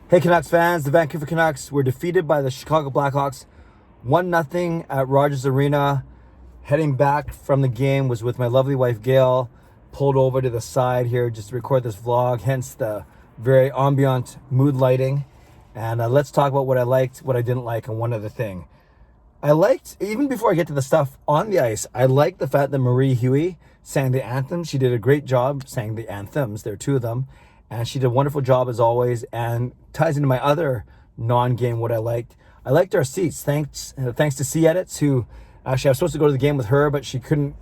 Hey Canucks fans, the Vancouver Canucks were defeated by the Chicago Blackhawks 1-0 at Rogers Arena. Heading back from the game was with my lovely wife Gail. Pulled over to the side here just to record this vlog, hence the very ambient mood lighting. And let's talk about what I liked, what I didn't like, and one other thing. I liked, even before I get to the stuff on the ice, I liked the fact that Marie Huey sang the anthem. She did a great job saying the anthems. There are two of them. And she did a wonderful job as always, and ties into my other non-game what I liked. I liked our seats. Thanks to C Edits, who actually I was supposed to go to the game with her, but she couldn't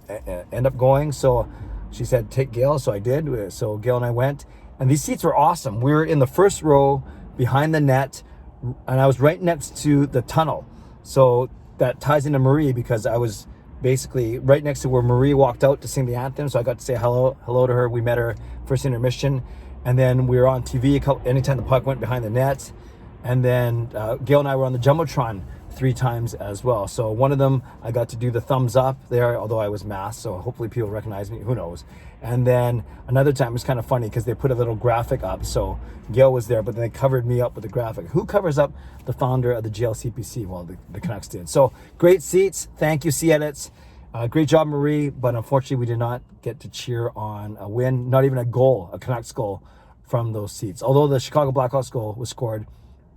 end up going. So she said, take Gail. So I did. So Gail and I went. And these seats were awesome. We were in the first row behind the net, and I was right next to the tunnel. So that ties into Marie because I was basically right next to where Marie walked out to sing the anthem. So I got to say hello to her. We met her first intermission. And then we were on TV anytime the puck went behind the net. And then Gail and I were on the Jumbotron 3 times as well. So one of them, I got to do the thumbs up there, although I was masked. So hopefully people recognize me, who knows. And then another time, it was kind of funny because they put a little graphic up. So Gail was there, but then they covered me up with the graphic. Who covers up the founder of the GLCPC? Well, the Canucks did. So great seats. Thank you, C Edits. Great job, Marie. But unfortunately, we did not get to cheer on a win, not even a goal, a Canucks goal from those seats. Although the Chicago Blackhawks goal was scored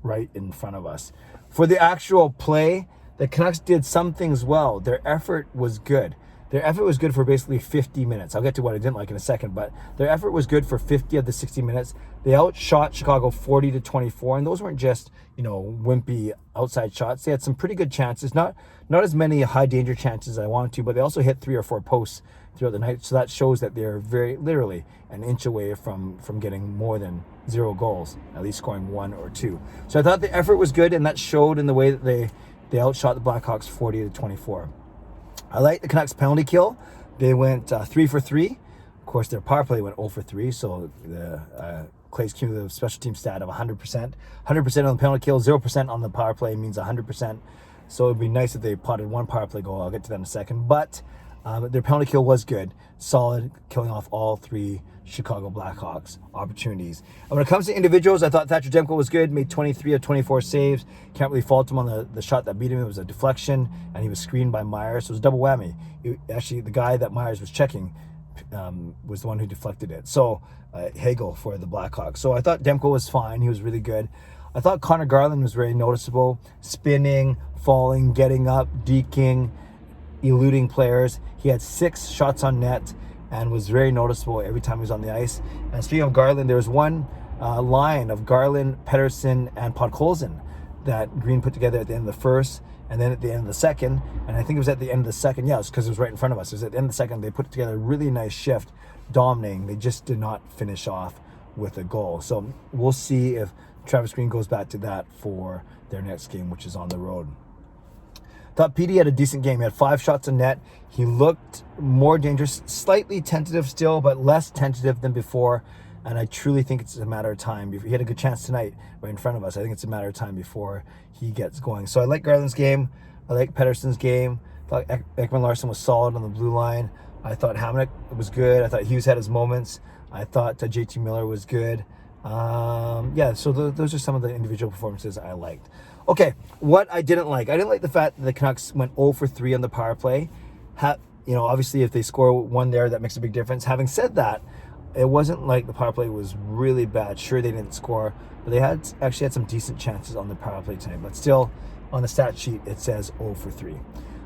right in front of us. For the actual play, the Canucks did some things well. Their effort was good. Their effort was good for basically 50 minutes. I'll get to what I didn't like in a second, but their effort was good for 50 of the 60 minutes. They outshot Chicago 40-24, and those weren't just, wimpy outside shots. They had some pretty good chances. Not as many high danger chances as I wanted to, but they also hit 3 or 4 posts throughout the night. So that shows that they're very literally an inch away from getting more than 0 goals, at least scoring 1 or 2. So I thought the effort was good, and that showed in the way that they outshot the Blackhawks 40-24. I like the Canucks penalty kill. They went 3 for 3. Of course, their power play went 0 for 3. So the Clay's cumulative special team stat of 100%. 100% on the penalty kill, 0% on the power play means 100%. So it'd be nice if they potted 1 power play goal. I'll get to that in a second. But their penalty kill was good, solid, killing off all 3 Chicago Blackhawks opportunities. And when it comes to individuals, I thought Thatcher Demko was good, made 23 of 24 saves. Can't really fault him on the shot that beat him. It was a deflection, and he was screened by Myers. So it was a double whammy. Actually, the guy that Myers was checking was the one who deflected it. So Hagel for the Blackhawks. So I thought Demko was fine. He was really good. I thought Connor Garland was very noticeable, spinning, falling, getting up, deking, eluding players. He had 6 shots on net and was very noticeable every time he was on the ice. And speaking of Garland, there was one line of Garland, Pettersson, and Podkolzin that Green put together at the end of the first, and then at the end of the second. And I think it was at the end of the second. Yeah, it was because it was right in front of us. It was at the end of the second. They put together a really nice shift, dominating. They just did not finish off with a goal. So we'll see if Travis Green goes back to that for their next game, which is on the road. Thought PD had a decent game. He had 5 shots on net. He looked more dangerous, slightly tentative still, but less tentative than before. And I truly think it's a matter of time. He had a good chance tonight right in front of us. I think it's a matter of time before he gets going. So I like Garland's game. I like Pettersson's game. I thought Ekman Larsson was solid on the blue line. I thought Hamonic was good. I thought Hughes had his moments. I thought JT Miller was good. So those are some of the individual performances I liked. Okay, what I didn't like. I didn't like the fact that the Canucks went 0 for 3 on the power play. Obviously if they score 1 there, that makes a big difference. Having said that, it wasn't like the power play was really bad. Sure, they didn't score, but they actually had some decent chances on the power play tonight. But still, on the stat sheet, it says 0 for 3.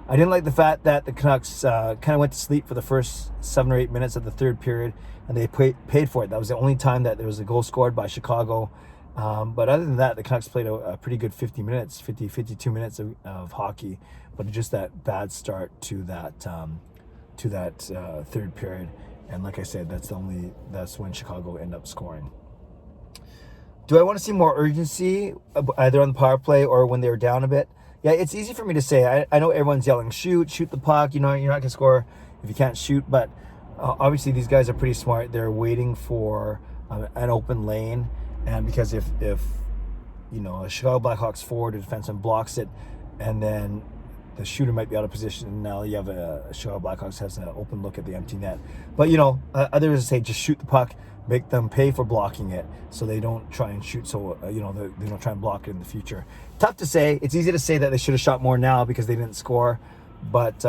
I didn't like the fact that the Canucks kind of went to sleep for the first 7 or 8 minutes of the third period, and they paid for it. That was the only time that there was a goal scored by Chicago. But other than that, the Canucks played a pretty good 52 minutes of hockey, but just that bad start to that third period. And like I said, that's when Chicago ended up scoring. Do I want to see more urgency either on the power play or when they were down a bit? Yeah, it's easy for me to say. I know everyone's yelling, shoot the puck. You're not going to score if you can't shoot. But obviously these guys are pretty smart. They're waiting for an open lane. And because if a Chicago Blackhawks forward or defenseman blocks it and then the shooter might be out of position, and now you have a Chicago Blackhawks has an open look at the empty net. But, you know, others say just shoot the puck, make them pay for blocking it so they don't try and shoot, so, you know, they don't try and block it in the future. Tough to say. It's easy to say that they should have shot more now because they didn't score, but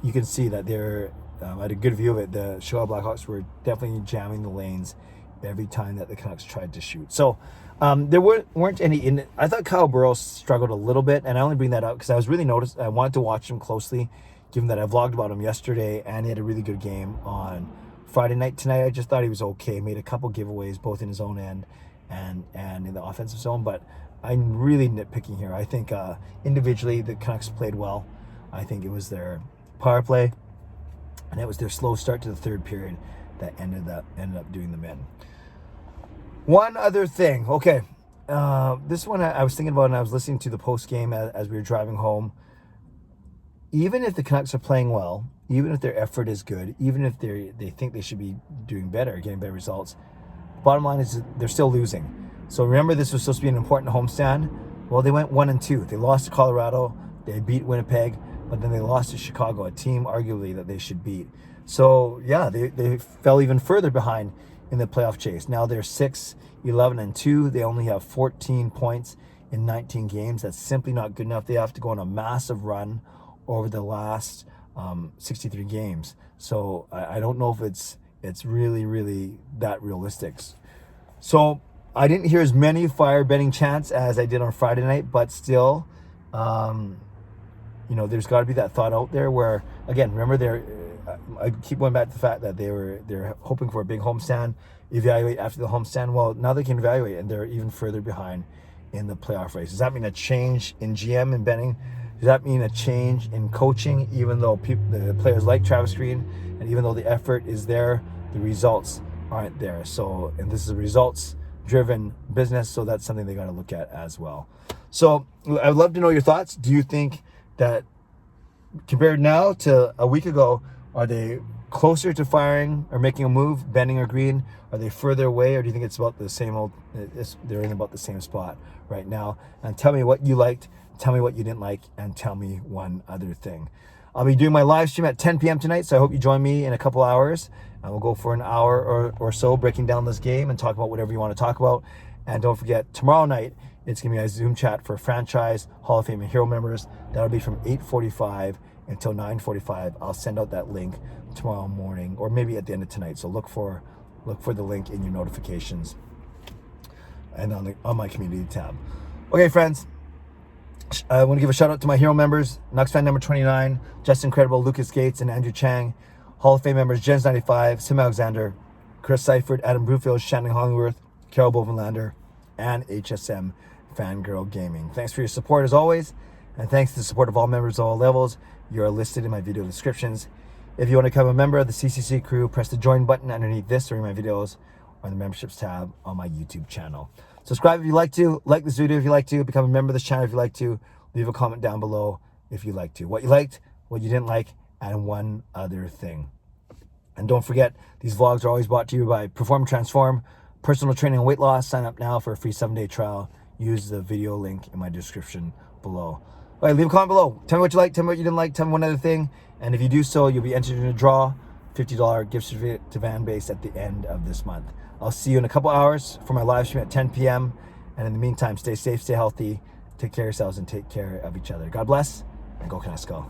you can see that they're, I had a good view of it. The Chicago Blackhawks were definitely jamming the lanes every time that the Canucks tried to shoot. So there weren't any I thought Kyle Burrows struggled a little bit, and I only bring that up because I was really I wanted to watch him closely, given that I vlogged about him yesterday, and he had a really good game on Friday night. Tonight, I just thought he was okay. Made a couple giveaways, both in his own end and in the offensive zone, but I'm really nitpicking here. I think individually the Canucks played well. I think it was their power play, and it was their slow start to the third period that ended up doing them in. One other thing, okay, this one I was thinking about, and I was listening to the post game as we were driving home. Even if the Canucks are playing well, even if their effort is good, even if they think they should be doing better, getting better results, bottom line is they're still losing. So remember, this was supposed to be an important homestand. Well, they went 1-2. They lost to Colorado, they beat Winnipeg, but then they lost to Chicago, a team arguably that they should beat. So yeah, they fell even further behind in the playoff chase. Now they're 6-11-2. They only have 14 points in 19 games. That's simply not good enough. They have to go on a massive run over the last 63 games. So I don't know if it's really that realistic. So I didn't hear as many fire betting chants as I did on Friday night, but still, you know, there's got to be that thought out there where, again, remember I keep going back to the fact that they're hoping for a big homestand, evaluate after the homestand. Well, now they can evaluate, and they're even further behind in the playoff race. Does that mean a change in GM and betting? Does that mean a change in coaching, even though the players like Travis Green, and even though the effort is there, the results aren't there? So, and this is a results-driven business, so that's something they got to look at as well. So I'd love to know your thoughts. Do you think that compared now to a week ago, are they closer to firing or making a move, Benning or Green? Are they further away, or do you think it's about the same old, they're in about the same spot right now? And tell me what you liked, tell me what you didn't like, and tell me one other thing. I'll be doing my live stream at 10 p.m. tonight, so I hope you join me in a couple hours. And we'll go for an hour or so breaking down this game and talk about whatever you want to talk about. And don't forget, tomorrow night, it's going to be a Zoom chat for franchise, Hall of Fame, and Hero members. That'll be from 8:45 until 9:45. I'll send out that link tomorrow morning, or maybe at the end of tonight. So look for the link in your notifications and on my community tab. Okay, friends, I want to give a shout out to my Hero members: Nucks fan number 29, Justin Credible, Lucas Gates, and Andrew Chang. Hall of Fame members: Jens 95, simalexander, Chris Seifried, Adam Brewfield, Shannon Hollingworth, Carol Bovenlander, and HSM Fangirl Gaming. Thanks for your support as always, and thanks to the support of all members of all levels. You are listed in my video descriptions. If you want to become a member of the CCC Crew, press the join button underneath this during my videos, or the memberships tab on my YouTube channel. Subscribe if you like to, like this video if you like to, become a member of this channel if you like to, leave a comment down below if you like to. What you liked, what you didn't like, and one other thing. And don't forget, these vlogs are always brought to you by Perform Transform, personal training and weight loss. Sign up now for a free 7-day trial. Use the video link in my description below. All right, leave a comment below. Tell me what you liked, tell me what you didn't like, tell me one other thing. And if you do so, you'll be entered in a draw, $50 gift certificate to Van Base at the end of this month. I'll see you in a couple hours for my live stream at 10 p.m. And in the meantime, stay safe, stay healthy, take care of yourselves, and take care of each other. God bless, and go Canucks go.